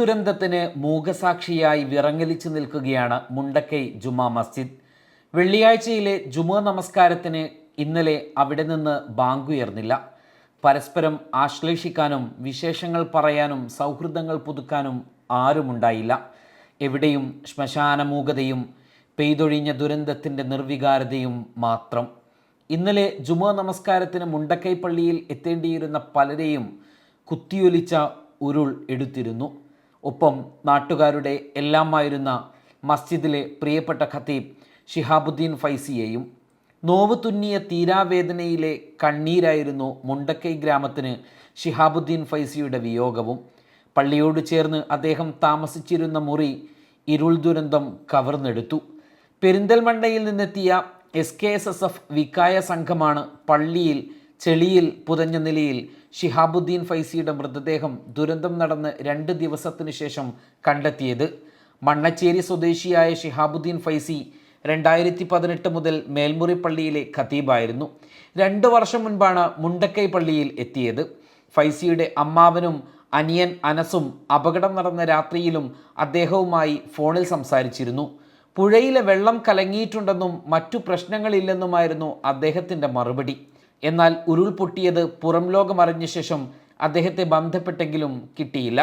ദുരന്തത്തിന് മൂകസാക്ഷിയായി വിറങ്ങലിച്ചു നിൽക്കുകയാണ് മുണ്ടക്കൈ ജുമാ മസ്ജിദ്. വെള്ളിയാഴ്ചയിലെ ജുമാ നമസ്കാരത്തിന് ഇന്നലെ അവിടെ നിന്ന് ബാങ്കുയർന്നില്ല. പരസ്പരം ആശ്ലേഷിക്കാനും വിശേഷങ്ങൾ പറയാനും സൗഹൃദങ്ങൾ പുതുക്കാനും ആരുമുണ്ടായില്ല. എവിടെയും ശ്മശാനമൂകതയും പെയ്തൊഴിഞ്ഞ ദുരന്തത്തിൻ്റെ നിർവികാരതയും മാത്രം. ഇന്നലെ ജുമാ നമസ്കാരത്തിന് മുണ്ടക്കൈ പള്ളിയിൽ എത്തേണ്ടിയിരുന്ന പലരെയും കുത്തിയൊലിച്ച ഉരുൾ എടുത്തിരുന്നു. ഒപ്പം നാട്ടുകാരുടെ എല്ലാമായിരുന്ന മസ്ജിദിലെ പ്രിയപ്പെട്ട ഖത്തീബ് ഷിഹാബുദ്ദീൻ ഫൈസിയെയും. നോവ് തുന്നിയ തീരാവേദനയിലെ കണ്ണീരായിരുന്നു മുണ്ടക്കൈ ഗ്രാമത്തിന് ഷിഹാബുദ്ദീൻ ഫൈസിയുടെ വിയോഗവും. പള്ളിയോട് ചേർന്ന് അദ്ദേഹം താമസിച്ചിരുന്ന മുറി ഇരുൾ ദുരന്തം കവർന്നെടുത്തു. പെരിന്തൽമണ്ണയിൽ നിന്നെത്തിയ SKSSF വിക്കായ സംഘമാണ് പള്ളിയിൽ ചെളിയിൽ പുതഞ്ഞ നിലയിൽ ഷിഹാബുദ്ദീൻ ഫൈസിയുടെ മൃതദേഹം ദുരന്തം നടന്ന് 2 ദിവസത്തിനു ശേഷം കണ്ടെത്തിയത്. മണ്ണച്ചേരി സ്വദേശിയായ ഷിഹാബുദ്ദീൻ ഫൈസി 2018 മുതൽ മേൽമുറി പള്ളിയിലെ ഖത്തീബായിരുന്നു. 2 വർഷം മുൻപാണ് മുണ്ടക്കൈ പള്ളിയിൽ എത്തിയത്. ഫൈസിയുടെ അമ്മാവനും അനിയൻ അനസും അപകടം നടന്ന രാത്രിയിലും അദ്ദേഹവുമായി ഫോണിൽ സംസാരിച്ചിരുന്നു. പുഴയിലെ വെള്ളം കലങ്ങിയിട്ടുണ്ടെന്നും മറ്റു പ്രശ്നങ്ങളില്ലെന്നുമായിരുന്നു അദ്ദേഹത്തിൻ്റെ മറുപടി. എന്നാൽ ഉരുൾപൊട്ടിയത് പുറം ലോകമറിഞ്ഞ ശേഷം അദ്ദേഹത്തെ ബന്ധപ്പെട്ടെങ്കിലും കിട്ടിയില്ല.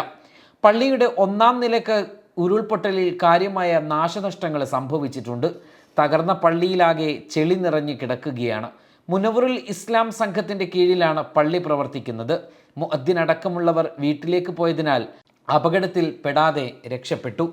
പള്ളിയുടെ 1-ാം നിലക്ക് ഉരുൾപൊട്ടലിൽ കാര്യമായ നാശനഷ്ടങ്ങൾ സംഭവിച്ചിട്ടുണ്ട്. തകർന്ന പള്ളിയിലാകെ ചെളി നിറഞ്ഞു കിടക്കുകയാണ്. മുനവറുൽ ഇസ്ലാം സംഘത്തിൻ്റെ കീഴിലാണ് പള്ളി പ്രവർത്തിക്കുന്നത്. മുഅദ്ദിൻ അടക്കമുള്ളവർ വീട്ടിലേക്ക് പോയതിനാൽ അപകടത്തിൽ പെടാതെ രക്ഷപ്പെട്ടു.